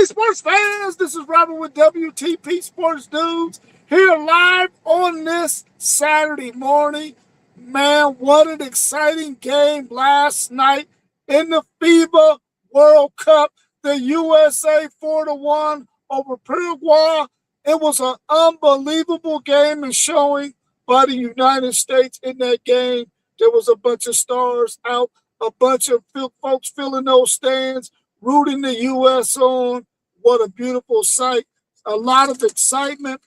sports fans, this is Robert with WTP Sports News here live on this Saturday morning. Man, what an exciting game last night in the FIFA World Cup. The USA 4-1 over Paraguay. It was an unbelievable game and showing by the United States in that game. There was a bunch of stars out, a bunch of folks filling those stands, rooting the U.S. on. What a beautiful sight. A lot of excitement.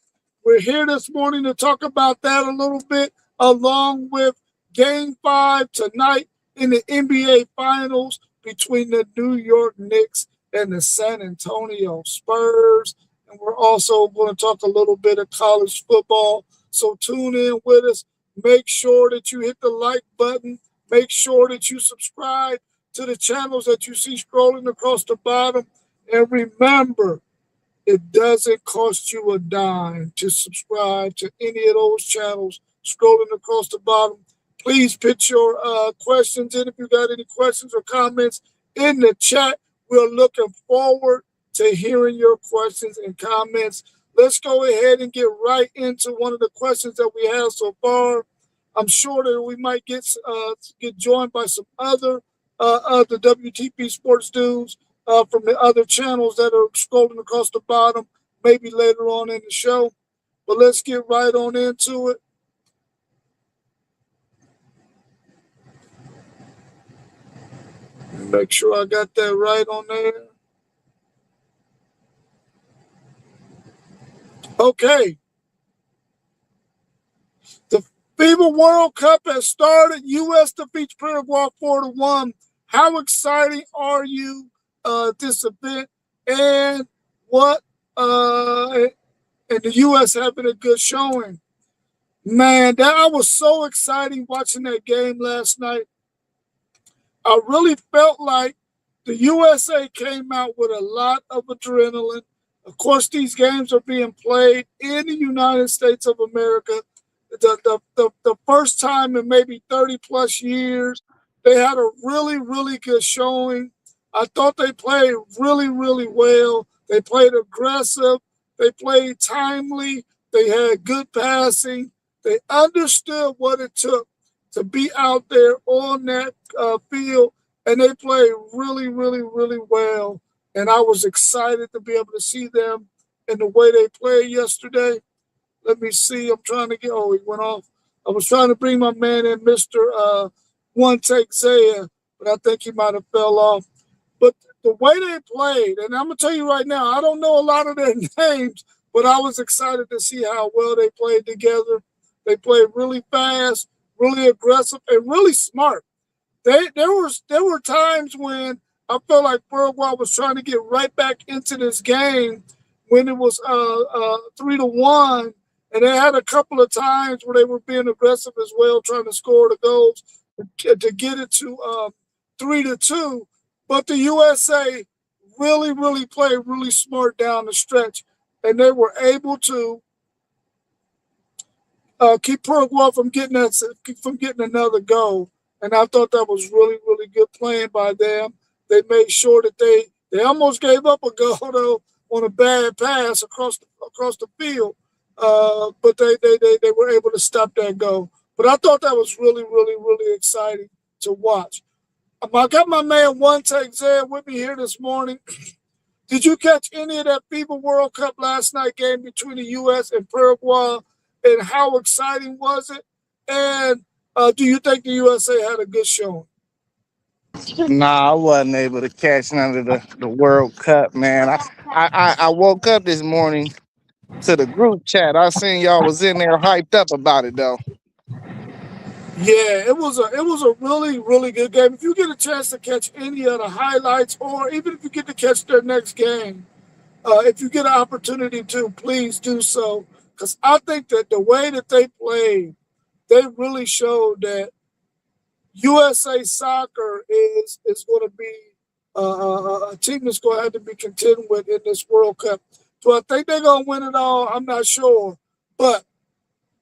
We're here this morning to talk about that a little bit, along with Game 5 tonight in the NBA Finals between the New York Knicks and the San Antonio Spurs. And we're also going to talk a little bit of college football. So tune in with us. Make sure that you hit the like button. Make sure that you subscribe to the channels that you see scrolling across the bottom. And remember, it doesn't cost you a dime to subscribe to any of those channels scrolling across the bottom. Please put your questions in if you got any questions or comments in the chat. We're looking forward to hearing your questions and comments. Let's go ahead and get right into one of the questions that we have so far. I'm sure that we might get joined by some other of the WTP Sports News from the other channels that are scrolling across the bottom, maybe later on in the show. But let's get right on into it. Make sure I got that right on there. Okay. The FIFA World Cup has started. U.S. defeats Paraguay 4-1. How exciting are you this event? And what? And the U.S. having a good showing. Man, that was so exciting watching that game last night. I really felt like the USA came out with a lot of adrenaline. Of course, these games are being played in the United States of America. The first time in maybe 30 plus years, they had a really, really good showing. I thought they played really, really well. They played aggressive. They played timely. They had good passing. They understood what it took to be out there on that field, and they played really, really, really well. And I was excited to be able to see them in the way they played yesterday. Let me see. I'm trying to get. Oh, he went off. I was trying to bring my man in, Mr. One Take Zaya, but I think he might have fell off. But the way they played, and I'm going to tell you right now, I don't know a lot of their names, but I was excited to see how well they played together. They played really fast, really aggressive, and really smart. There were times when I felt like Paraguay was trying to get right back into this game when it was 3-1, and they had a couple of times where they were being aggressive as well, trying to score the goals to get it to 3-2. But the USA really, really played really smart down the stretch, and they were able to keep Paraguay from getting another goal. And I thought that was really, really good playing by them. They made sure that they almost gave up a goal though on a bad pass across the field, but they were able to stop that goal. But I thought that was really, really, really exciting to watch. I got my man One Take Zed with me here this morning. Did you catch any of that FIFA World Cup last night game between the U.S. and Paraguay? And how exciting was it? And do you think the USA had a good showing? Nah, I wasn't able to catch none of the World Cup, man. I woke up this morning to the group chat. I seen y'all was in there hyped up about it though. Yeah, it was a really, really good game. If you get a chance to catch any of the highlights, or even if you get to catch their next game, if you get an opportunity to, please do so. Because I think that the way that they played, they really showed that USA Soccer is going to be a team that's going to have to be contending with in this World Cup. Do I think they're going to win it all? I'm not sure. But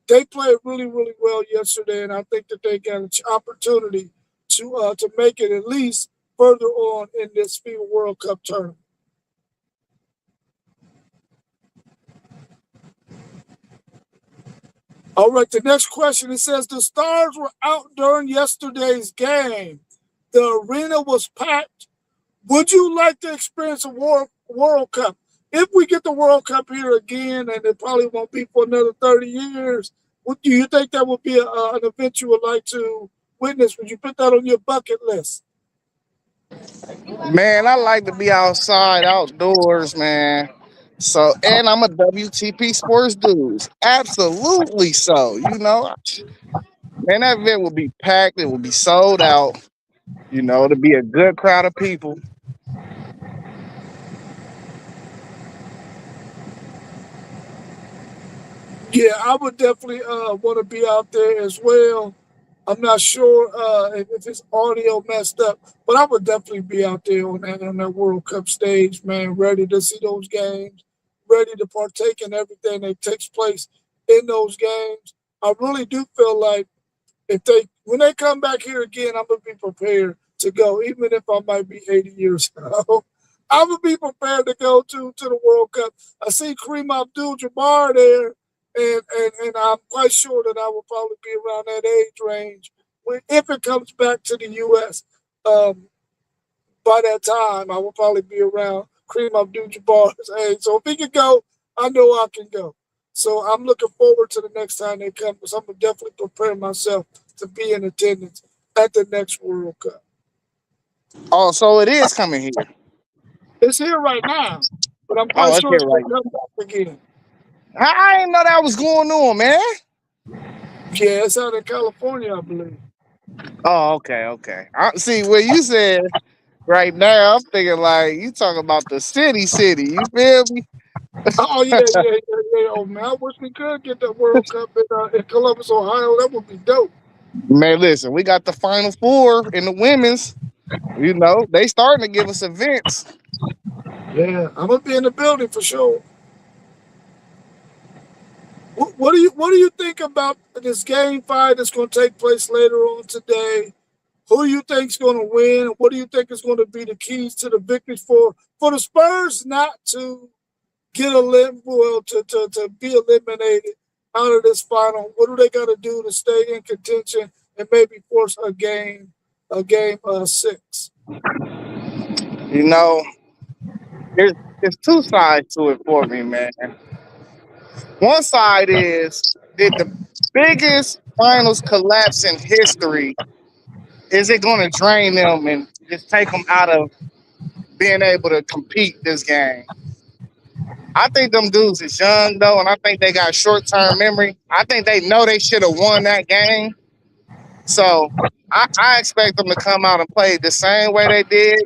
they played really, really well yesterday, and I think that they got an opportunity to make it at least further on in this FIFA World Cup tournament. All right, the next question, it says the Stars were out during yesterday's game. The arena was packed. Would you like to experience a World Cup? If we get the World Cup here again, and it probably won't be for another 30 years, do you think that would be an event you would like to witness? Would you put that on your bucket list? Man, I like to be outside, outdoors, man. So, and I'm a WTP sports dude. Absolutely so. Man, that event will be packed. It will be sold out. It'll be a good crowd of people. Yeah, I would definitely want to be out there as well. I'm not sure if it's audio messed up, but I would definitely be out there on that World Cup stage, man, ready to see those games, ready to partake in everything that takes place in those games. I really do feel like if they when they come back here again, I'm gonna be prepared to go, even if I might be 80 years old. I'm gonna be prepared to go to the World Cup. I see Kareem Abdul-Jabbar there, and I'm quite sure that I will probably be around that age range if it comes back to the U.S. Um, by that time, I will probably be around Kareem Abdul-Jabbar's age. So if he can go, I know I can go. So I'm looking forward to the next time they come because I'm gonna definitely prepare myself to be in attendance at the next World Cup. Oh, so it is coming here. It's here right now, but I'm quite Oh, it's sure here it's right gonna now. come back again. I didn't know that was going on, man. Yeah, it's out in California, I believe. Oh, okay, okay. I see what you said right now. I'm thinking like you talking about the city. You feel me? Oh yeah. Oh man, I wish we could get that World Cup in Columbus, Ohio. That would be dope. Man, listen, we got the final four in the women's. They starting to give us events. Yeah, I'm gonna be in the building for sure. What do you think about this game five that's going to take place later on today? Who do you think's going to win? What do you think is going to be the keys to the victory for the Spurs not to get to be eliminated out of this final? What do they got to do to stay in contention and maybe force a game six? You know, there's there's two sides to it for me, man. One side is did the biggest finals collapse in history, is it going to drain them and just take them out of being able to compete this game? I think them dudes is young though, and I think they got short term memory. I think they know they should have won that game. So I expect them to come out and play the same way they did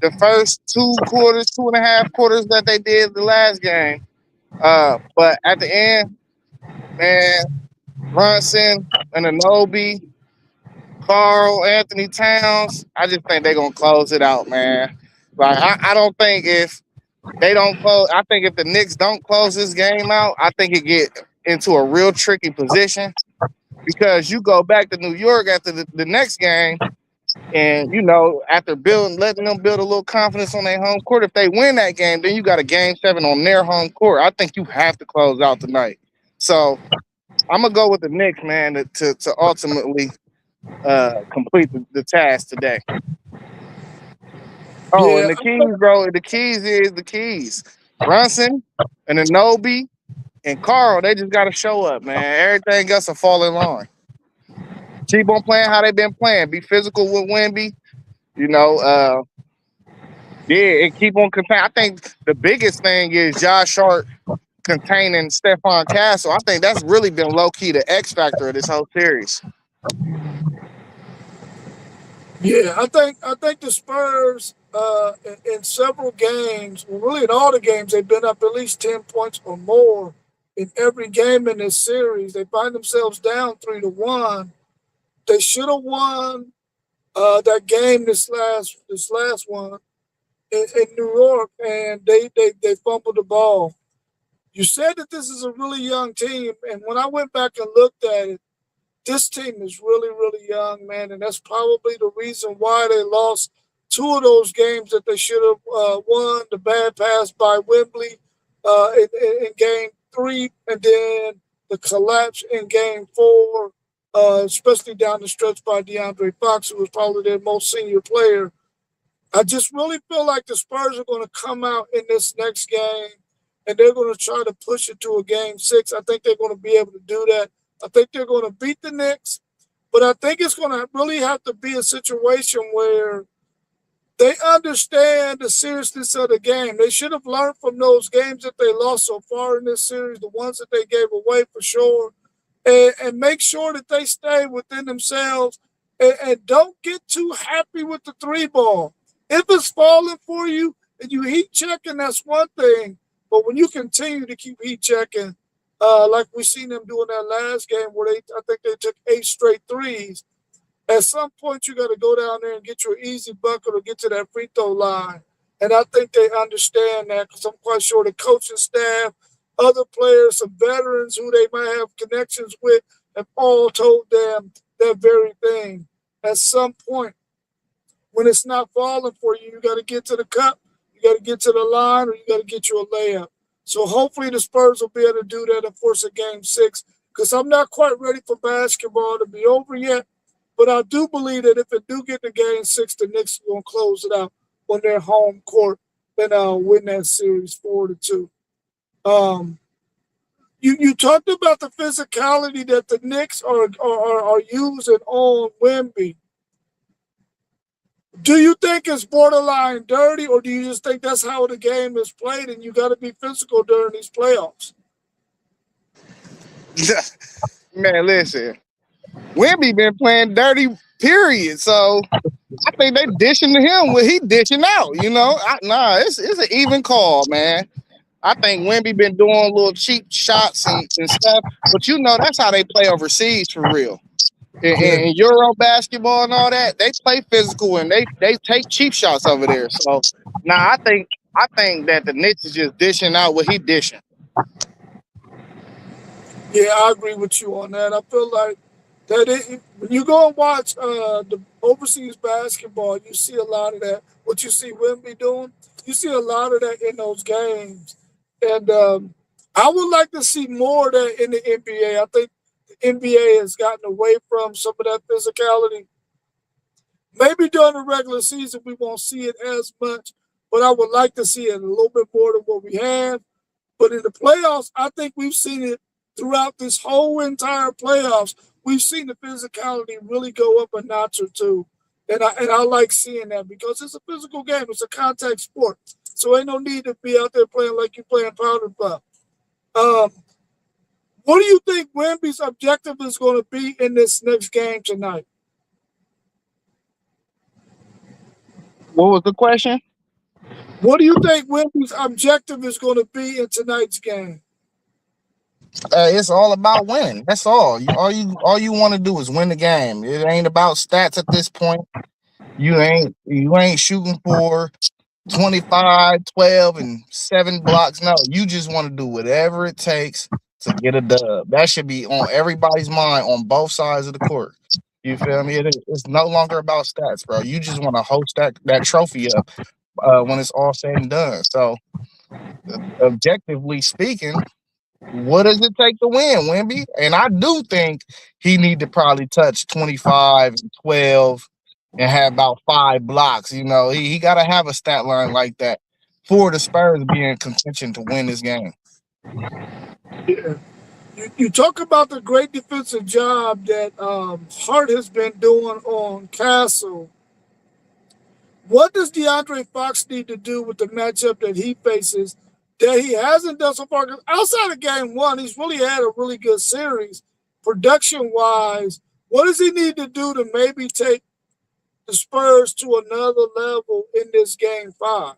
the first 2 quarters, 2.5 quarters that they did the last game. But at the end, man, Brunson and Anobi, Carl, Anthony Towns, I just think they're gonna close it out, man. Like I don't think if they don't close, I think if the Knicks don't close this game out, I think it get into a real tricky position because you go back to New York after the next game, and after letting them build a little confidence on their home court, if they win that game, then you got a game seven on their home court. I think you have to close out tonight. So I'm gonna go with the Knicks, man, to ultimately complete the task today. Oh, Yeah, and the keys, bro. The keys is the keys. Brunson and Anobi and Carl, they just got to show up, man. Everything else will fall in line. Keep on playing how they been playing. Be physical with Wemby. You know, uh, yeah, and keep on containing. I think the biggest thing is Josh Hart containing Stephon Castle. I think that's really been low key the X factor of this whole series. yeah. I think the Spurs in several games, well, really in all the games, they've been up at least 10 points or more in every game in this series. They find themselves down 3-1. They should have won that game this last one in New York, and they fumbled the ball. You said that this is a really young team, and when I went back and looked at it, this team is really, really young, man, and that's probably the reason why they lost two of those games that they should have won. The bad pass by Wembley in game three, and then the collapse in game 4, especially down the stretch by DeAndre Fox, who was probably their most senior player. I just really feel like the Spurs are going to come out in this next game and they're going to try to push it to a game 6. I think they're going to be able to do that. I think they're going to beat the Knicks, but I think it's going to really have to be a situation where they understand the seriousness of the game. They should have learned from those games that they lost so far in this series, the ones that they gave away for sure, and make sure that they stay within themselves and don't get too happy with the three ball. If it's falling for you and you heat checking, that's one thing. But when you continue to keep heat checking, like we seen them doing that last game where I think they took 8 straight threes, at some point you got to go down there and get your easy bucket or get to that free throw line. And I think they understand that because I'm quite sure the coaching staff, other players, some veterans who they might have connections with, have all told them that very thing. At some point, when it's not falling for you, you got to get to the cup, you got to get to the line, or you got to get you a layup. So hopefully the Spurs will be able to do that and force a game 6 because I'm not quite ready for basketball to be over yet. But I do believe that if it do get to game 6, the Knicks are going to close it out on their home court and win that series 4-2. Um, you talked about the physicality that the Knicks are using on Wemby. Do you think it's borderline dirty, or do you just think that's how the game is played and you got to be physical during these playoffs? Man, listen, Wimby been playing dirty, period. So I think they dishing to him what he dishing out. It's an even call, man. I think Wimby been doing little cheap shots and stuff, but that's how they play overseas for real. Yeah. In Euro basketball and all that, they play physical and they take cheap shots over there. So I think that the Knicks is just dishing out what he dishing. Yeah, I agree with you on that. I feel like when you go and watch the overseas basketball, you see a lot of that. What you see Wemby doing, you see a lot of that in those games. And I would like to see more of that in the NBA. I think the NBA has gotten away from some of that physicality. Maybe during the regular season, we won't see it as much, but I would like to see it a little bit more than what we have. But in the playoffs, I think we've seen it throughout this whole entire playoffs. We've seen the physicality really go up a notch or two. And I like seeing that because it's a physical game. It's a contact sport. So ain't no need to be out there playing like you're playing powder puff. Um, what do you think Wemby's objective is going to be in this next game tonight? What was the question? What do you think Wemby's objective is going to be in tonight's game? It's all about winning. That's all. All you want to do is win the game. It ain't about stats at this point. You ain't shooting for 25, 12, and 7 blocks. No, you just want to do whatever it takes to get a dub. That should be on everybody's mind on both sides of the court. You feel me? It's no longer about stats, bro. You just want to host that trophy up when it's all said and done. So, objectively speaking, what does it take to win, Wemby? And I do think he need to probably touch 25 and 12 and have about 5 blocks. He got to have a stat line like that for the Spurs to be in contention to win this game. Yeah. You talk about the great defensive job that Hart has been doing on Castle. What does DeAndre Fox need to do with the matchup that he faces that he hasn't done so far? 'Cause outside of game 1, he's really had a really good series production wise. What does he need to do to maybe take the Spurs to another level in this game 5?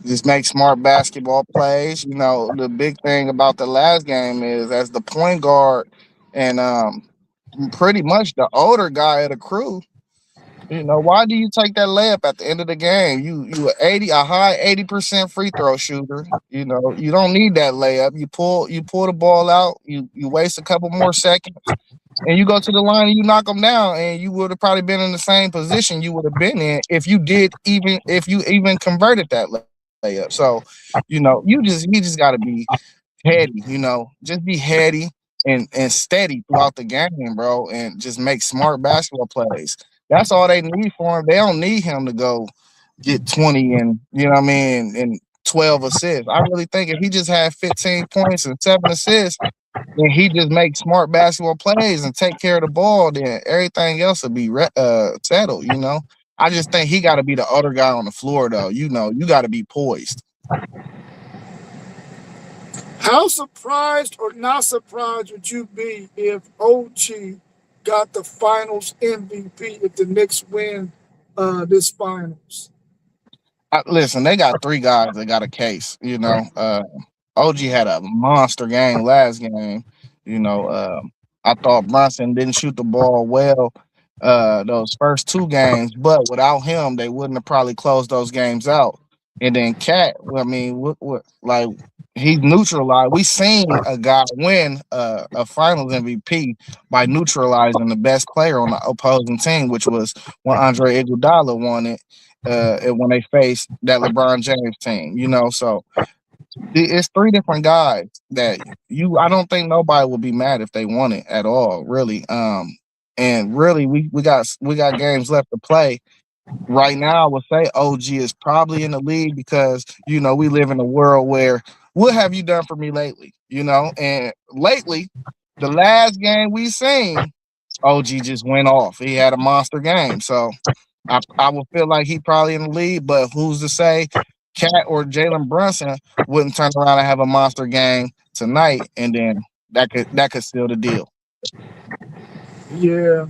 Just make smart basketball plays. The big thing about the last game is as the point guard and pretty much the older guy of the crew. Why do you take that layup at the end of the game? A high 80% free throw shooter. You don't need that layup. You pull the ball out. You waste a couple more seconds, and you go to the line and you knock them down, and you would have probably been in the same position you would have been in if you even converted that layup. So, you just got to be heady, just be heady and steady throughout the game, bro, and just make smart basketball plays. That's all they need for him. They don't need him to go get 20 and and 12 assists. I really think if he just had 15 points and 7 assists, and he just make smart basketball plays and take care of the ball, then everything else will be settled. I just think he got to be the other guy on the floor, though. You got to be poised. How surprised or not surprised would you be if OG got the Finals MVP if the Knicks win this Finals? Listen, they got three guys that got a case. OG had a monster game last game. You know, uh, I thought Brunson didn't shoot the ball well those first two games, but without him, they wouldn't have probably closed those games out. And then Cat, well, I mean, like he's neutralized. We seen a guy win a Finals MVP by neutralizing the best player on the opposing team, which was when Andre Iguodala won it when they faced that LeBron James team. So it's three different guys that I don't think nobody would be mad if they won it at all, really. And really we got games left to play. Right now I would say OG is probably in the lead because we live in a world where what have you done for me lately? And lately the last game we seen, OG just went off. He had a monster game. So I would feel like he probably in the lead, but who's to say Cat or Jalen Brunson wouldn't turn around and have a monster game tonight, and then that could seal the deal. Yeah.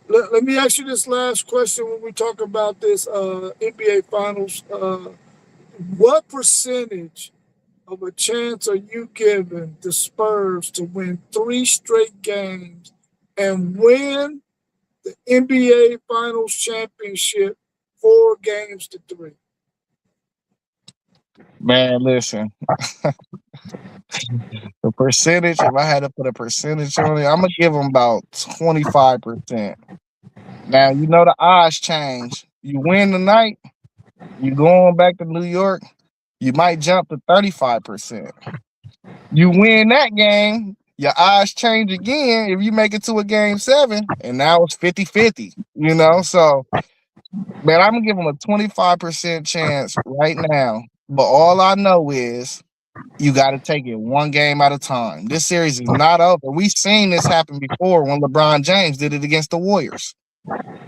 Let me ask you this last question when we talk about this NBA Finals. What percentage of a chance are you giving the Spurs to win three straight games and win the NBA Finals championship 4 games to 3? Man, listen, the percentage. If I had to put a percentage on it, I'm gonna give them about 25%. Now the odds change. You win tonight, you going back to New York, you might jump to 35%. You win that game, your odds change again if you make it to a game 7, and now it's 50-50. So man, I'm gonna give them a 25% chance right now. But all I know is you got to take it one game at a time. This series is not over. We've seen this happen before when LeBron James did it against the Warriors.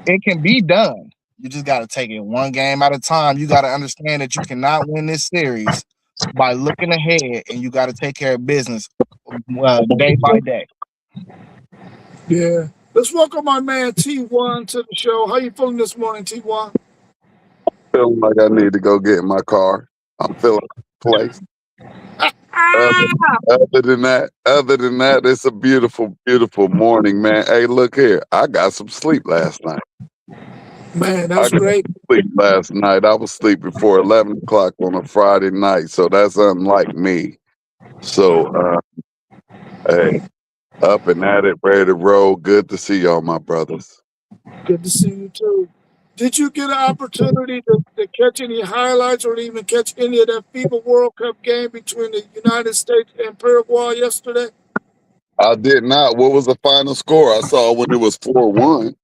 It can be done. You just got to take it one game at a time. You got to understand that you cannot win this series by looking ahead, and you got to take care of business day by day. Yeah. Let's welcome my man T1 to the show. How you feeling this morning, T1? Feeling like I need to go get in my car. I'm feeling place. Other, other than that, it's a beautiful, beautiful morning, man. Hey, look here. I got some sleep last night. Man, I that's got great. sleep last night. I was asleep before 11 o'clock on a Friday night, so that's unlike me. So, hey, up and at it, ready to roll. Good to see y'all, my brothers. Good to see you too. Did you get an opportunity to catch any highlights or even catch any of that FIFA World Cup game between the United States and Paraguay yesterday? I did not. What was the final score? I saw when it was 4-1.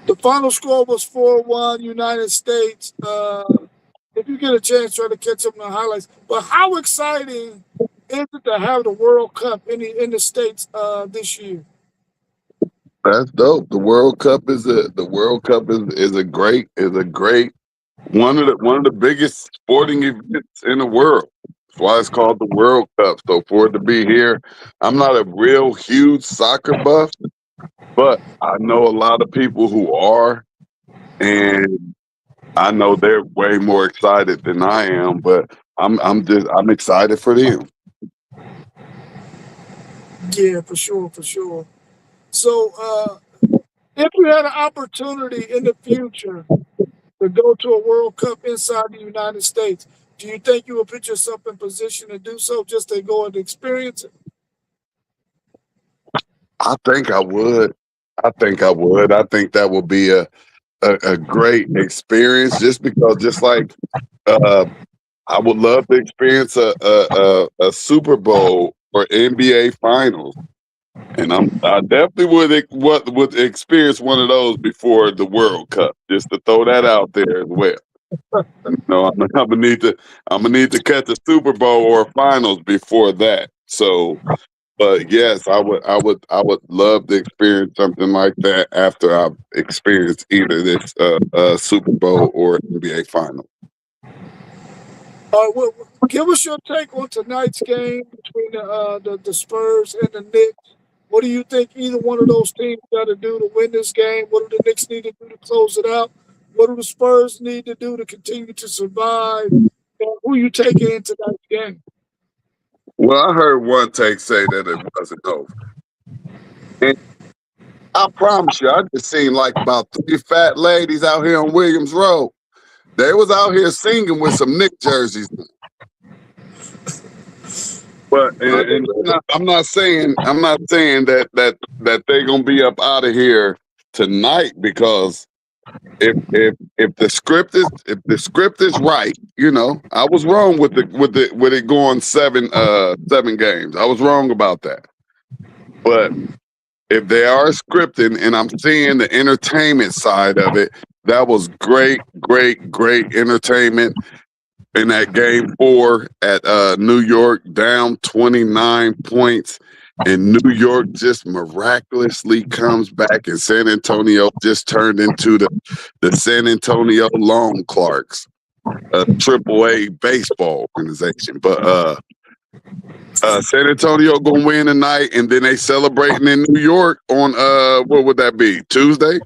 The final score was 4-1 United States. If you get a chance, try to catch up on the highlights. But how exciting is it to have the World Cup in the States this year? That's dope. The World Cup is a great one of the biggest sporting events in the world. That's why it's called the World Cup. So for it to be here, I'm not a real huge soccer buff, but I know a lot of people who are, and I know they're way more excited than I am. But I'm excited for them. Yeah, for sure, for sure. So, if you had an opportunity in the future to go to a World Cup inside the United States, do you think you would put yourself in position to do so just to go and experience it? I think I would. I think that would be a great experience just because just like uh I would love to experience a Super Bowl or NBA Finals, and I definitely would experience one of those before the World Cup. Just to throw that out there as well. No, I'm gonna need to catch a Super Bowl or a Finals before that. So, but yes, I would love to experience something like that after I've experienced either this Super Bowl or NBA Final. All right, well, give us your take on tonight's game between the Spurs and the Knicks. What do you think either one of those teams got to do to win this game? What do the Knicks need to do to close it out? What do the Spurs need to do to continue to survive? And who you taking in tonight's game? Well, I heard one take say that it wasn't over, and I promise you, I just seen like about 3 fat ladies out here on Williams Road. They was out here singing with some Knick jerseys. But and I'm not saying that they're gonna be up out of here tonight, because if the script is right, I was wrong with it going 7 games. I was wrong about that. But if they are scripting and I'm seeing the entertainment side of it, that was great entertainment in that game 4 at New York, down 29 points. And New York just miraculously comes back, and San Antonio just turned into the San Antonio Lone Clarks, a AAA baseball organization. But San Antonio gonna win tonight, and then they celebrating in New York on what would that be, Tuesday?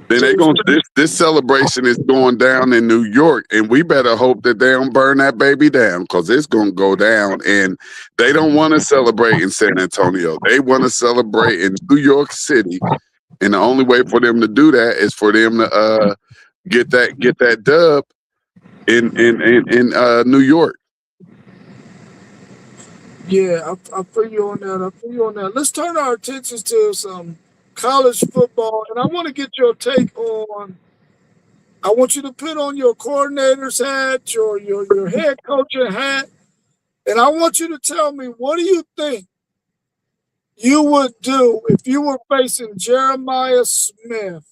Then they gonna this celebration is going down in New York, and we better hope that they don't burn that baby down, because it's gonna go down. And they don't want to celebrate in San Antonio; they want to celebrate in New York City. And the only way for them to do that is for them to get that dub in New York. Yeah, I feel you on that. Let's turn our attentions to some college football, and I want to get your take on. I want you to put on your coordinator's hat, your head coaching hat, and I want you to tell me, what do you think you would do if you were facing Jeremiah Smith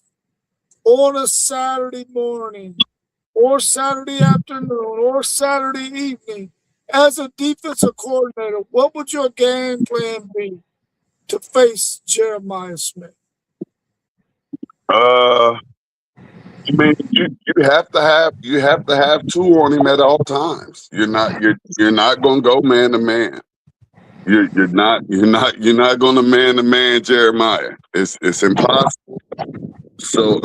on a Saturday morning or Saturday afternoon or Saturday evening as a defensive coordinator? What would your game plan be to face Jeremiah Smith? I mean, you have to have 2 on him at all times. You're not gonna go man to man. You're not gonna man to man Jeremiah. It's impossible. So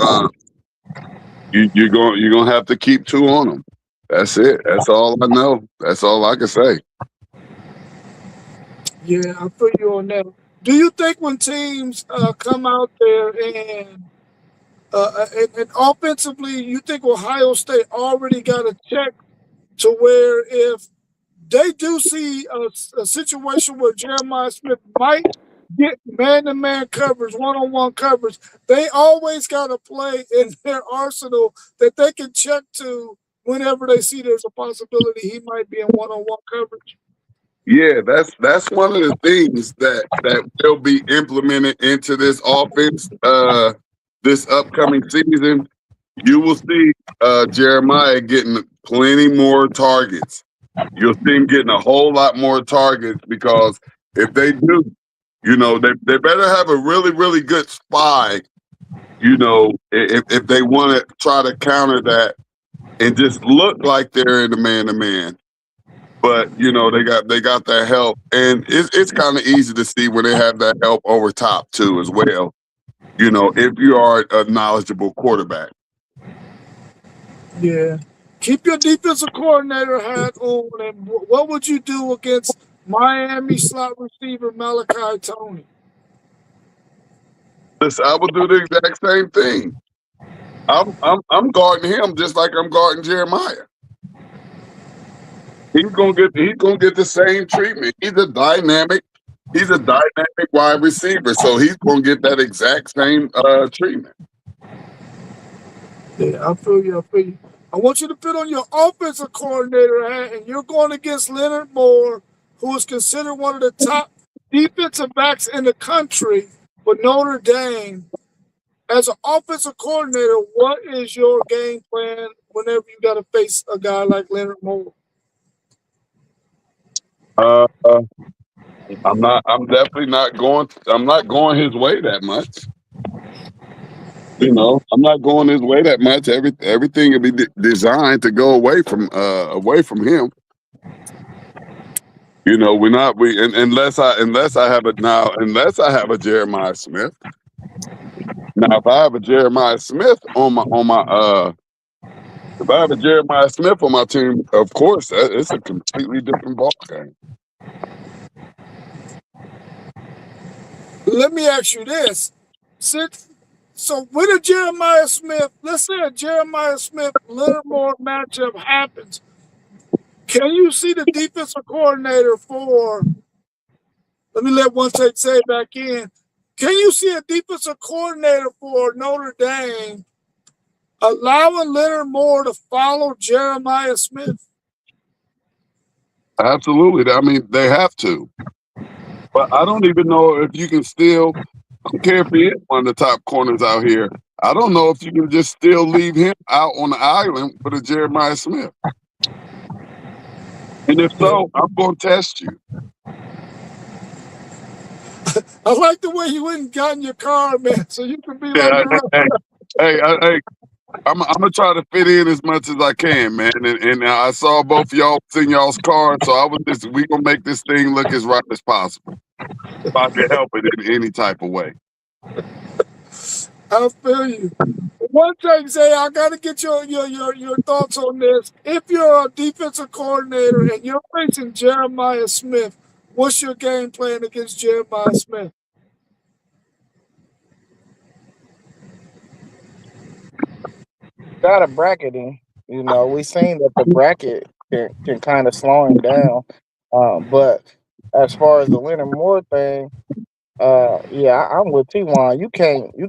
you're gonna have to keep 2 on him. That's it. That's all I know. That's all I can say. Yeah, I feel you on that. Do you think when teams come out there and offensively, you think Ohio State already got a check to where if they do see a situation where Jeremiah Smith might get man-to-man coverage, one-on-one coverage, they always got a play in their arsenal that they can check to whenever they see there's a possibility he might be in one-on-one coverage? Yeah, that's one of the things that will be implemented into this offense this upcoming season. You will see Jeremiah getting plenty more targets. You'll see him getting a whole lot more targets, because if they do, they better have a really good spy. If they want to try to counter that and just look like they're in the man-to-man. But they got that help, and it's kind of easy to see when they have that help over top too as well. If you are a knowledgeable quarterback. Yeah. Keep your defensive coordinator hat on, and what would you do against Miami slot receiver Malachi Tony? Listen, I would do the exact same thing. I'm guarding him just like I'm guarding Jeremiah. He's gonna get the same treatment. He's a dynamic wide receiver, so he's gonna get that exact same treatment. Yeah, I feel you. I want you to put on your offensive coordinator hat, and you're going against Leonard Moore, who is considered one of the top defensive backs in the country for Notre Dame. As an offensive coordinator, what is your game plan whenever you got to face a guy like Leonard Moore? Uh, I'm not. I'm definitely not going. I'm not going his way that much. I'm not going his way that much. Everything will be designed to go away from him. We're not. Unless I have a Jeremiah Smith. Now, if I have a Jeremiah Smith if I have a Jeremiah Smith on my team, of course, it's a completely different ball game. Let me ask you this. So with a Jeremiah Smith, let's say a Jeremiah Smith Leonard Moore matchup happens. Can you see the defensive coordinator for, let me let one take say back in. Can you see a defensive coordinator for Notre Dame allowing Leonard Moore to follow Jeremiah Smith? Absolutely. I mean, they have to. But I don't even know if you can still. I don't care if he is one of the top corners out here. I don't know if you can just still leave him out on the island with a Jeremiah Smith. And if so, I'm going to test you. I like the way you went and got in your car, man, so you can be like Yeah, the hey, I'm gonna try to fit in as much as I can, man. And I saw both of y'all in y'all's car, so we gonna make this thing look as right as possible. If I can help it in any type of way. I feel you. One thing, Zay, I got to get your thoughts on this. If you're a defensive coordinator and you're facing Jeremiah Smith, what's your game plan against Jeremiah Smith? Got a bracket him. We seen that the bracket can kind of slow him down. But as far as the Leonard Moore thing, yeah, I'm with T1. You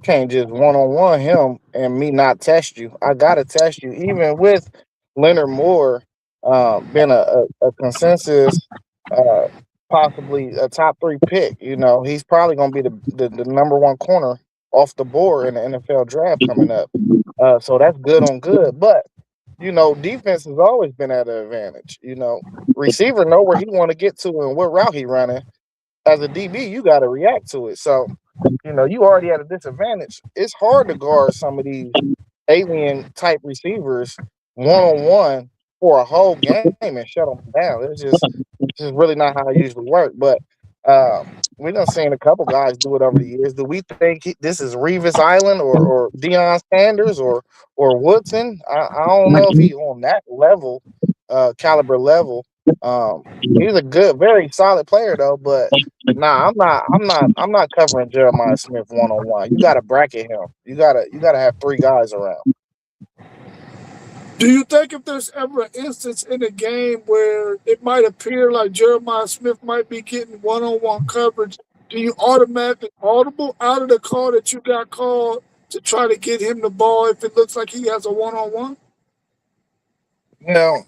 can't just one on one him and me not test you. I gotta test you, even with Leonard Moore being a consensus, uh, possibly a top three pick. He's probably gonna be the number one corner off the board in the NFL draft coming up. So that's good on good, but defense has always been at an advantage. Receiver know where he want to get to and what route he running. As a DB, you got to react to it. So, you already at a disadvantage. It's hard to guard some of these alien type receivers one on one for a whole game and shut them down. It's just really not how it usually works. But we done seen a couple guys do it over the years. Do we think this is Revis Island or Deion Sanders or Woodson? I don't know if he on that level, caliber level. He's a good, very solid player though. But nah, I'm not covering Jeremiah Smith one on one. You got to bracket him. You gotta have three guys around. Do you think if there's ever an instance in a game where it might appear like Jeremiah Smith might be getting one-on-one coverage, do you automatically audible out of the call that you got called to try to get him the ball if it looks like he has a one-on-one? You know,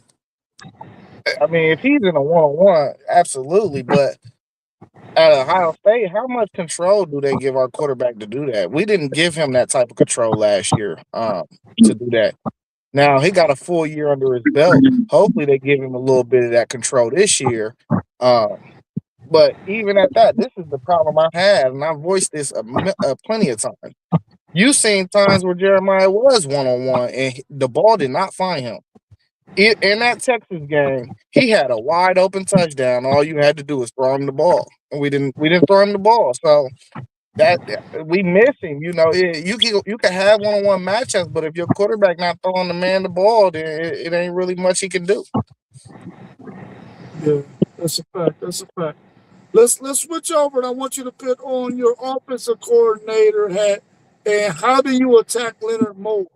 I mean, if he's in a one on one, absolutely. But at Ohio State, how much control do they give our quarterback to do that? We didn't give him that type of control last year to do that. Now he got a full year under his belt. Hopefully, they give him a little bit of that control this year. Um, but even at that, this is the problem I have, and I voiced this plenty of times. You seen times where Jeremiah was one on one, and the ball did not find him. In that Texas game, he had a wide open touchdown. All you had to do was throw him the ball, and we didn't throw him the ball. So that we miss him. You can have one on one matchups, but if your quarterback not throwing the man the ball, then it ain't really much he can do. Yeah, that's a fact. That's a fact. Let's switch over, and I want you to put on your offensive coordinator hat. And how do you attack Leonard Moore?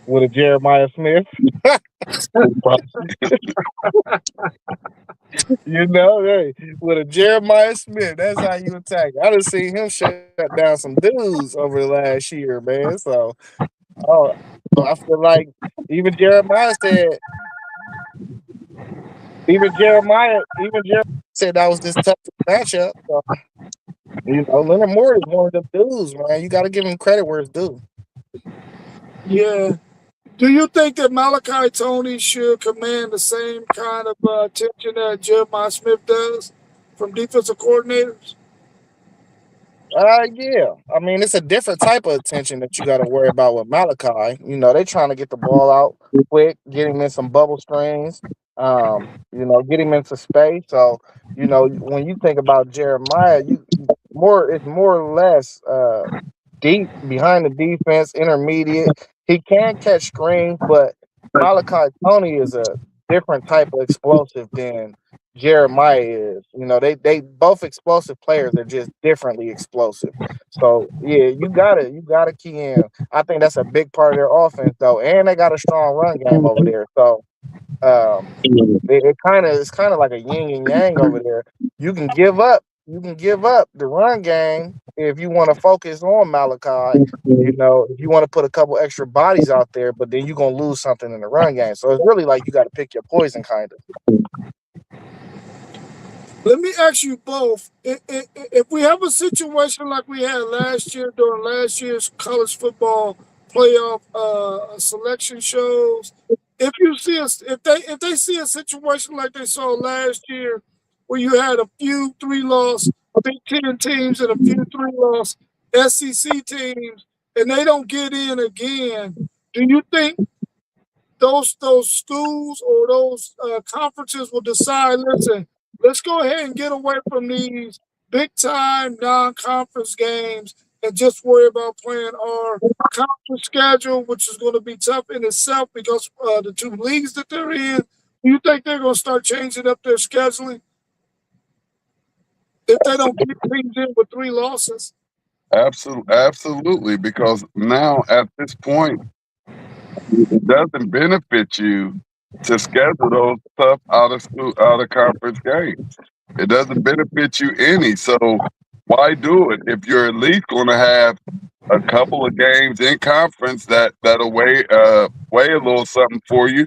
With a Jeremiah Smith, Hey, with a Jeremiah Smith, that's how you attack. I done seen him shut down some dudes over the last year, man. So, oh, I feel like even Jeremiah said, even Jeremiah said that was this tough matchup. So, Leonard Moore is one of them dudes, man. You got to give him credit where it's due. Yeah. Do you think that Malachi Tony should command the same kind of attention that Jeremiah Smith does from defensive coordinators? Yeah. I mean, it's a different type of attention that you got to worry about with Malachi. They trying to get the ball out quick, get him in some bubble screens, get him into space. So, when you think about Jeremiah, it's more or less deep behind the defense, intermediate. He can catch screens, but Malachi Tony is a different type of explosive than Jeremiah is. They both explosive players are just differently explosive. So yeah, you gotta key in. I think that's a big part of their offense though, and they got a strong run game over there. So um, it's kind of like a yin and yang over there. You can give up the run game if you want to focus on Malachi. If you want to put a couple extra bodies out there, but then you're gonna lose something in the run game. So it's really like you got to pick your poison, kind of. Let me ask you both. If we have a situation like we had last year during last year's college football playoff selection shows, if they see a situation like they saw last year, where you had a few three loss Big Ten teams and a few three loss SEC teams, and they don't get in again, do you think those schools or those conferences will decide, listen, let's go ahead and get away from these big time non conference games and just worry about playing our conference schedule, which is going to be tough in itself because the two leagues that they're in. Do you think they're going to start changing up their scheduling if they don't get teams in with three losses? Absolutely, because now at this point, it doesn't benefit you to schedule those tough out of conference games. It doesn't benefit you any. So why do it if you're at least going to have a couple of games in conference that'll weigh a little something for you?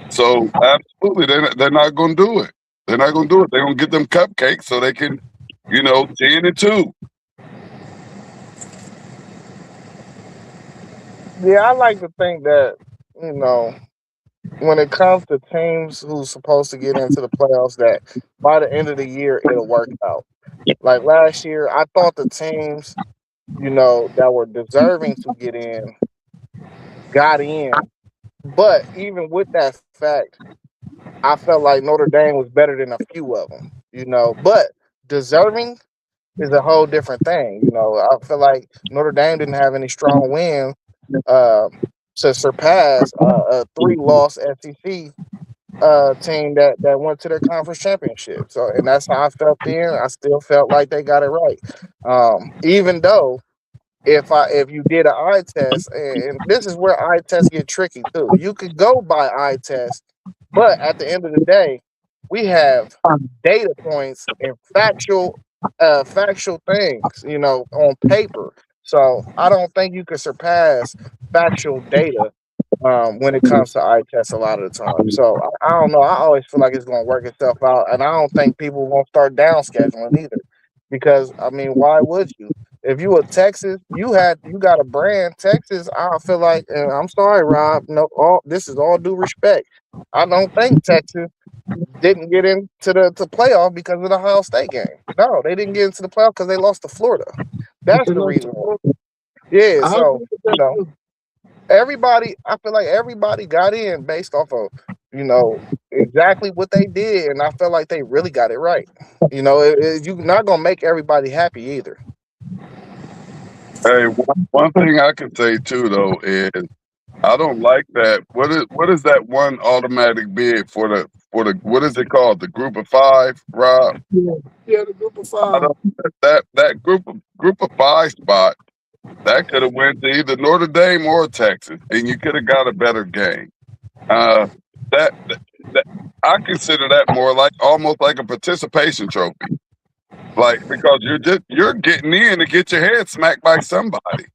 So absolutely, they're not going to do it. They're not going to do it. They're going to get them cupcakes so they can, 10-2. Yeah, I like to think that you know when it comes to teams who's supposed to get into the playoffs, that by the end of the year it'll work out. Like last year, I thought the teams that were deserving to get in got in, but even with that fact, I felt like Notre Dame was better than a few of them. But deserving is a whole different thing. I feel like Notre Dame didn't have any strong wins uh, to surpass a three-loss SEC team that went to their conference championship. So, and that's how I felt then. I still felt like they got it right, even though if you did an eye test, and this is where eye tests get tricky too. You could go by eye test, but at the end of the day, we have data points and factual things, on paper. So I don't think you could surpass factual data when it comes to eye tests a lot of the time. So I don't know. I always feel like it's going to work itself out, and I don't think people won't start down scheduling either. Because I mean, why would you? If you were Texas, you got a brand Texas. I feel like, and I'm sorry, Rob. No, all this is all due respect. I don't think Texas didn't get into the playoff because of the Ohio State game. No, they didn't get into the playoff because they lost to Florida. That's the reason. Yeah, I so agree with that too. everybody, I feel like everybody got in based off of exactly what they did, and I felt like they really got it right. You're not gonna make everybody happy either. Hey, one thing I can say too though is I don't like that. What is that one automatic bid for the what is it called? The group of five, Rob? Yeah, yeah, the group of I five. don't that group of five spot that could have went to either Notre Dame or Texas, and you could have got a better game. Uh, that, that I consider that more like almost like a participation trophy. Like, because you're getting in to get your head smacked by somebody.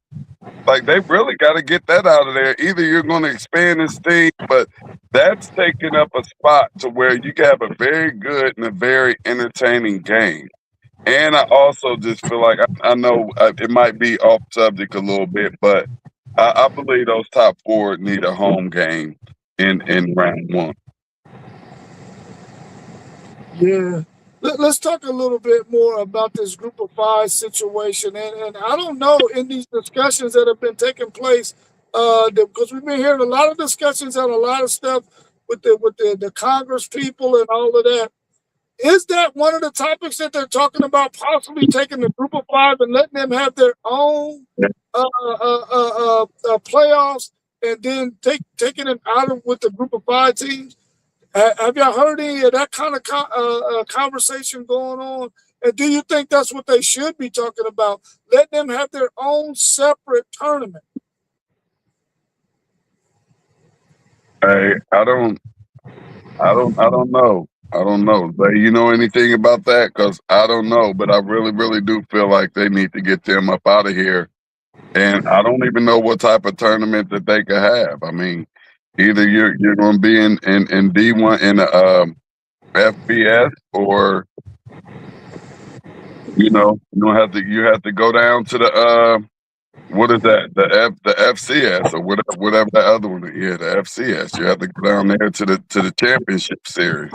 Like, they really got to get that out of there. Either you're going to expand this thing, but that's taking up a spot to where you can have a very good and a very entertaining game. And I also just feel like I know it might be off subject a little bit, but I believe those top four need a home game in round one. Yeah. Let's talk a little bit more about this group of five situation. And I don't know, in these discussions that have been taking place, because we've been hearing a lot of discussions and a lot of stuff with the Congress people and all of that. Is that one of the topics that they're talking about, possibly taking the group of five and letting them have their own playoffs, and then taking them out of with the group of five teams? Have y'all heard any of that kind of conversation going on? And do you think that's what they should be talking about? Let them have their own separate tournament. Hey, I don't know. I don't know. Do you know anything about that? Because I don't know, but I really, really do feel like they need to get them up out of here. And I don't even know what type of tournament that they could have. I mean, either you're going to be in D1 in the FBS, or you have to go down to the what is that, the FCS, or whatever that other one is. Yeah, the FCS. You have to go down there to the championship series.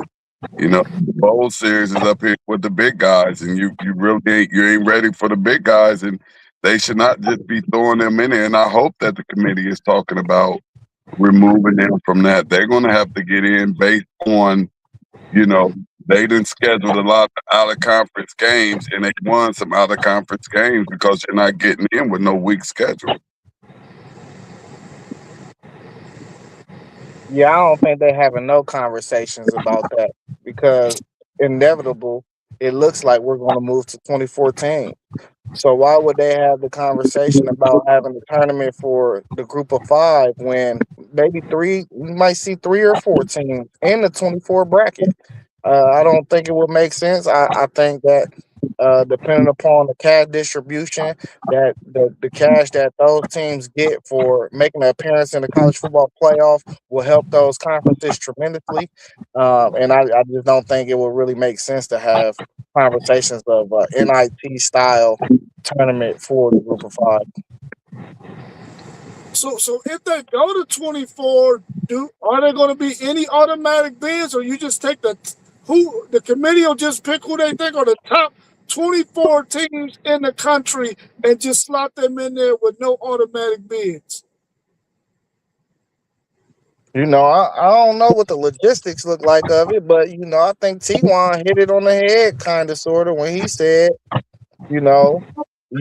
The bowl series is up here with the big guys, and you really ain't ready for the big guys, and they should not just be throwing them in there. And I hope that the committee is talking about removing them from that. They're going to have to get in based on, they didn't schedule a lot of out of conference games, and they won some out of conference games because you're not getting in with no weak schedule. Yeah, I don't think they're having no conversations about that because inevitable, it looks like we're going to move to 2014. So why would they have the conversation about having a tournament for the group of five when maybe we might see three or four teams in the 24 bracket? I don't think it would make sense. I think that depending upon the cash distribution, that the cash that those teams get for making an appearance in the college football playoff will help those conferences tremendously. And I just don't think it would really make sense to have conversations of NIT style tournament for the group of five. So if they go to 24, are there going to be any automatic bids, or you just take the committee will just pick who they think are the top 24 teams in the country and just slot them in there with no automatic bids? I don't know what the logistics look like of it, but I think T1 hit it on the head, kind of, sort of, when he said, you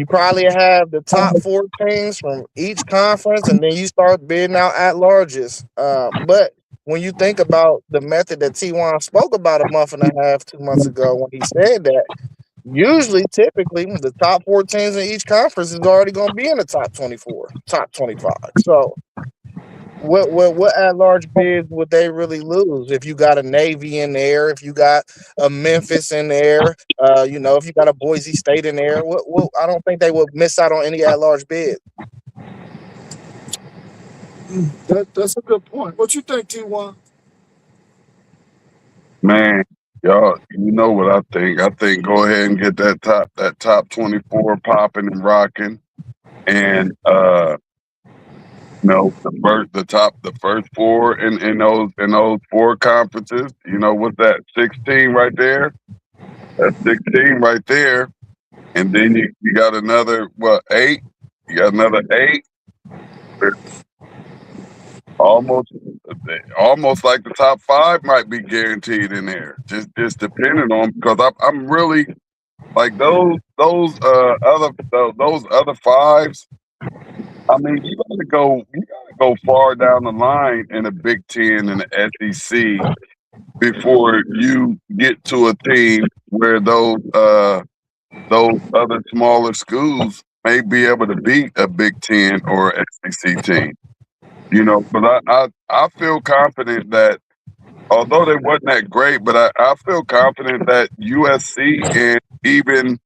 probably have the top four teams from each conference, and then you start bidding out at larges. But when you think about the method that T1 spoke about a month and a half, 2 months ago, when he said that, typically, the top four teams in each conference is already going to be in the top 24, top 25. So what at large bids would they really lose if you got a Navy in there, if you got a Memphis in there, if you got a Boise State in there? I don't think they would miss out on any at large bid. That's a good point. What you think, T1? Man, y'all, you know what I think. I think go ahead and get that top 24 popping and rocking, and the first four in those four conferences. What's that? 16 right there. That's 16 right there, and then you got another 8. You got another 8. Almost like the top 5 might be guaranteed in there. Just depending on, because I'm really like those other fives. I mean, you gotta go far down the line in the Big Ten and the SEC before you get to a team where those other smaller schools may be able to beat a Big Ten or SEC team. But I feel confident that although they wasn't that great, but I feel confident that USC and even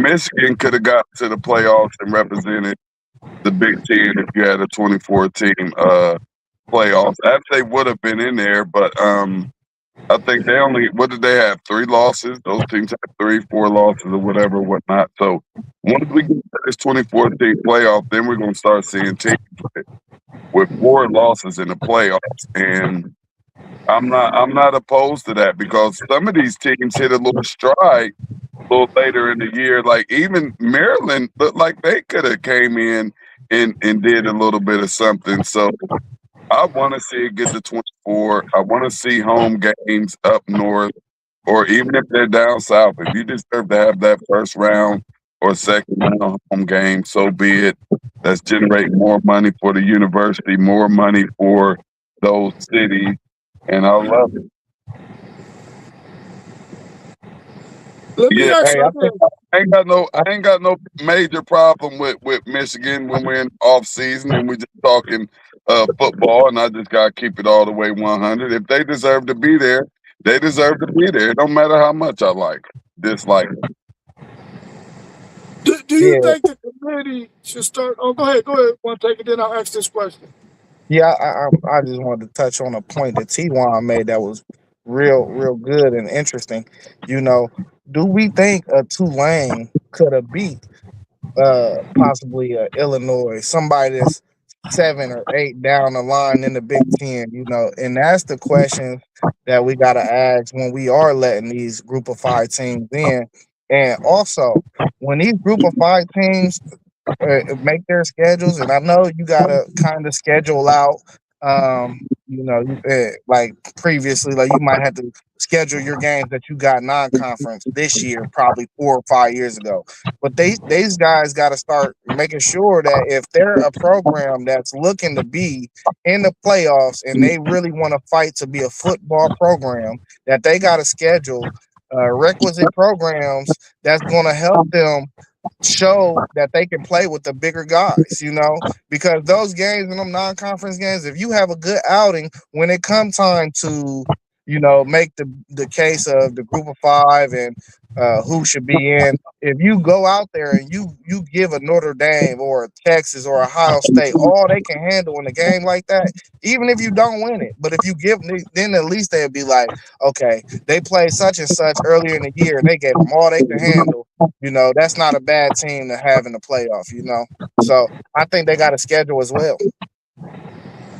Michigan could have got to the playoffs and represented the Big Ten if you had a 24 team playoffs. Actually, they would have been in there, but I think they only what did they have? 3 losses. Those teams had 3, 4 losses or whatever, whatnot. So once we get to this 24 team playoff, then we're gonna start seeing teams with 4 losses in the playoffs. And I'm not opposed to that because some of these teams hit a little stride a little later in the year. Like even Maryland looked like they could have came in and did a little bit of something. So I want to see it get to 24. I want to see home games up north, or even if they're down south. If you deserve to have that first round or second round home game, so be it. Let's generate more money for the university, more money for those cities, and I love it. Let me Yeah, ask Hey, I you think this. I ain't got no major problem with Michigan when we're in off season and we just talking football, and I just gotta keep it all the way 100. If they deserve to be there, they deserve to be there. It don't matter how much I dislike. Do you yeah, think the committee should start? Oh, go ahead. Go ahead. Want to take it? Then I'll ask this question. yeah. I just wanted to touch on a point that T1 made that was real good and interesting. You know, do we think a Tulane could have beat possibly Illinois, somebody that's 7 or 8 down the line in the Big Ten, and that's the question that we got to ask when we are letting these Group of Five teams in, and also when these Group of Five teams make their schedules, and I know you gotta kind of schedule out. Like previously, like you might have to schedule your games that you got non-conference this year, probably 4 or 5 years ago. But these guys got to start making sure that if they're a program that's looking to be in the playoffs and they really want to fight to be a football program, that they got to schedule requisite programs that's going to help them show that they can play with the bigger guys, because those games and them non-conference games, if you have a good outing when it comes time to, make the case of the Group of Five and who should be in, if you go out there and you give a Notre Dame or a Texas or Ohio State all they can handle in a game like that, even if you don't win it, but if you give, then at least they'll be like, okay, they played such and such earlier in the year and they gave them all they can handle. That's not a bad team to have in the playoff. So I think they got a schedule as well.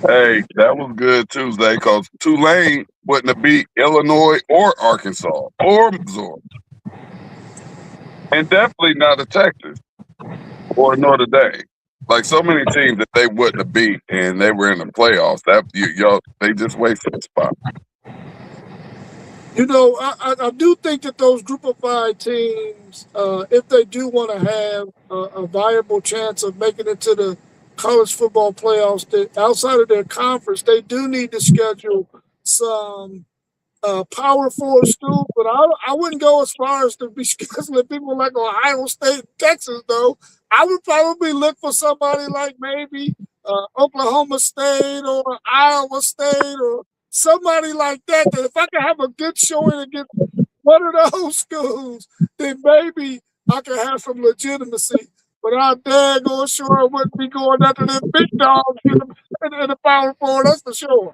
Hey, that was good Tuesday because Tulane wouldn't have beat Illinois or Arkansas or Missouri, and definitely not a Texas or Notre Dame. Like so many teams that they wouldn't have beat, and they were in the playoffs. That y'all, they just wasted a spot. I do think that those Group of Five teams, if they do want to have a viable chance of making it to the college football playoffs, that outside of their conference, they do need to schedule some Power Four schools. But I wouldn't go as far as to be scheduling people like Ohio State, Texas. Though I would probably look for somebody like maybe Oklahoma State or Iowa State or somebody like that. That if I could have a good showing against one of those schools, then maybe I could have some legitimacy. But I dang on sure I wouldn't be going after them big dogs in the Power Four. That's for sure.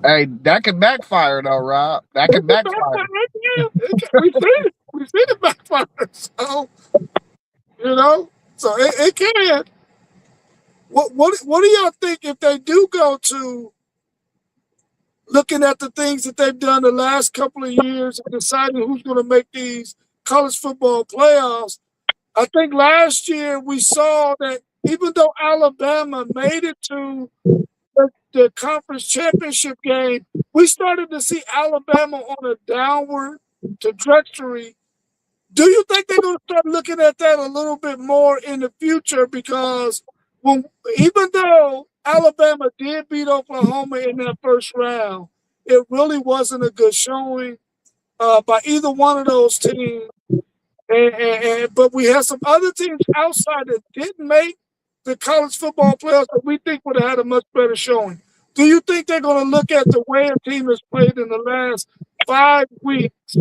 Hey, that could backfire though, Rob. That It could can backfire. backfire. We've seen it. We've seen it backfire. So you know, so it can. What do y'all think if they do go to looking at the things that they've done the last couple of years and deciding who's going to make these college football playoffs? I think last year we saw that even though Alabama made it to the conference championship game, we started to see Alabama on a downward trajectory. Do you think they're going to start looking at that a little bit more in the future? Because when, even though Alabama did beat Oklahoma in that first round, it really wasn't a good showing by either one of those teams. But we had some other teams outside that didn't make the college football playoffs that we think would have had a much better showing. Do you think they're going to look at the way a team has played in the last 5 weeks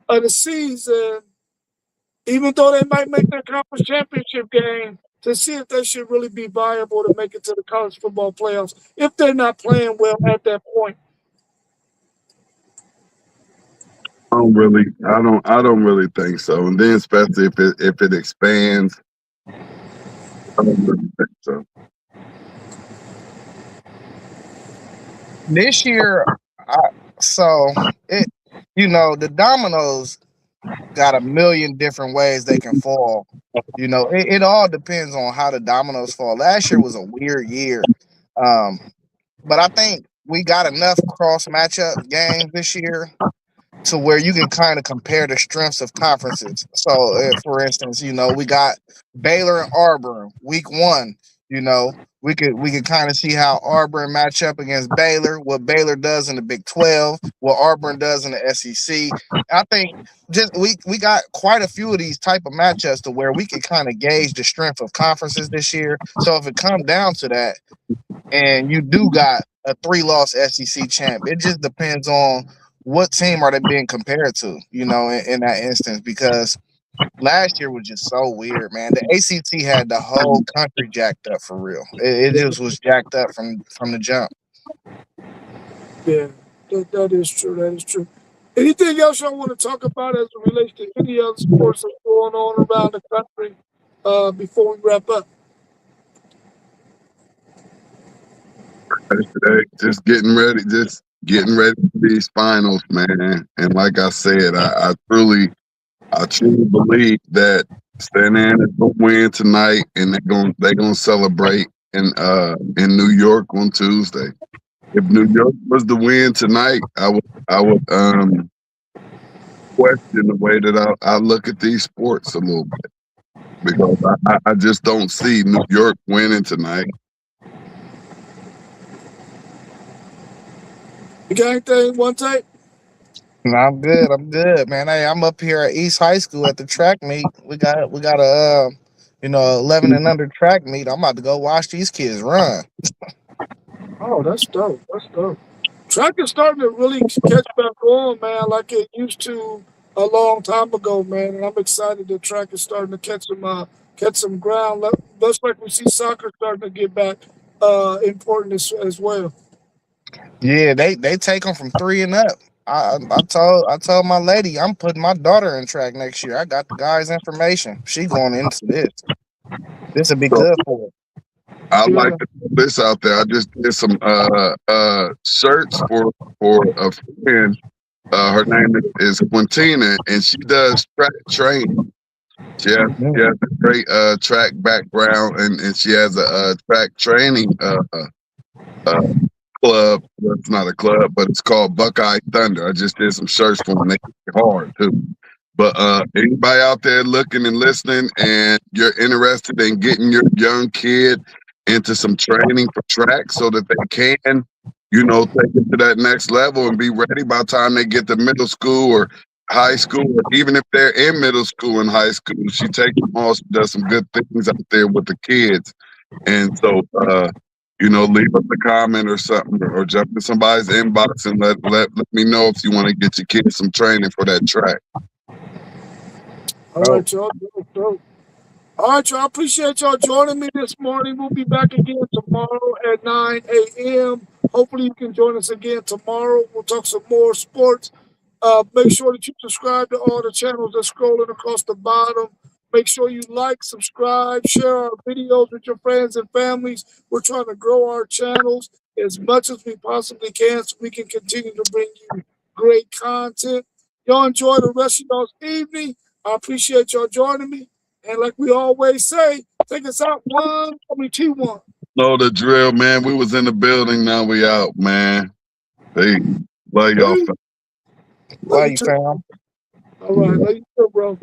of the season, even though they might make their conference championship game, to see if they should really be viable to make it to the college football playoffs if they're not playing well at that point? I don't really think so. And then especially if it expands, I don't really think so. This year, so it, the dominoes got a million different ways they can fall. It all depends on how the dominoes fall. Last year was a weird year, but I think we got enough cross matchup games this year to where you can kind of compare the strengths of conferences. So, for instance, we got Baylor and Auburn week 1. We could kind of see how Auburn match up against Baylor, what Baylor does in the Big 12, what Auburn does in the SEC. I think just we got quite a few of these type of matchups to where we can kind of gauge the strength of conferences this year. So if it comes down to that, and you do got a 3-loss SEC champ, it just depends on what team are they being compared to, in that instance, because last year was just so weird, man. The ACT had the whole country jacked up for real. It just was jacked up from the jump. Yeah, that is true. That is true. Anything else y'all want to talk about as it relates to any other sports that's going on around the country before we wrap up? Just getting ready for these finals, man. And like I said, I truly believe that Santa Ana's gonna win tonight, and they're gonna celebrate in New York on Tuesday. If New York was to win tonight, I would question the way that I look at these sports a little bit, because I just don't see New York winning tonight. You got anything, one take? No, I'm good. I'm good, man. Hey, I'm up here at East High School at the track meet. We got a 11 and under track meet. I'm about to go watch these kids run. Oh, that's dope. That's dope. Track is starting to really catch back on, man, like it used to a long time ago, man. And I'm excited that track is starting to catch some ground. Just like we see soccer starting to get back important as well. Yeah, they take them from 3 and up. I told my lady I'm putting my daughter in track next year. I got the guy's information. She going into this. This would be So good for her. I Yeah. like to put this out there. I just did some shirts for a friend. Her name is Quintina, and she does track training. She has a great track background, and she has a track training club. Well, it's not a club, but it's called Buckeye Thunder. I just did some shirts for them. They hard too. But anybody out there looking and listening, and you're interested in getting your young kid into some training for track so that they can, take it to that next level and be ready by the time they get to middle school or high school, or even if they're in middle school and high school, she takes them all. She does some good things out there with the kids. And so, leave us a comment or something, or jump in somebody's inbox and let me know if you want to get your kids some training for that track. All right, y'all. Dope. All right, y'all. Appreciate y'all joining me this morning. We'll be back again tomorrow at 9 a.m. Hopefully, you can join us again tomorrow. We'll talk some more sports. Make sure that you subscribe to all the channels that's scrolling across the bottom. Make sure you like, subscribe, share our videos with your friends and families. We're trying to grow our channels as much as we possibly can so we can continue to bring you great content. Y'all enjoy the rest of y'all's evening. I appreciate y'all joining me. And like we always say, take us out 2-1. Know the drill, man. We was in the building, now we out, man. Hey, love y'all. Hey. Love you, fam. All right, love you too, bro.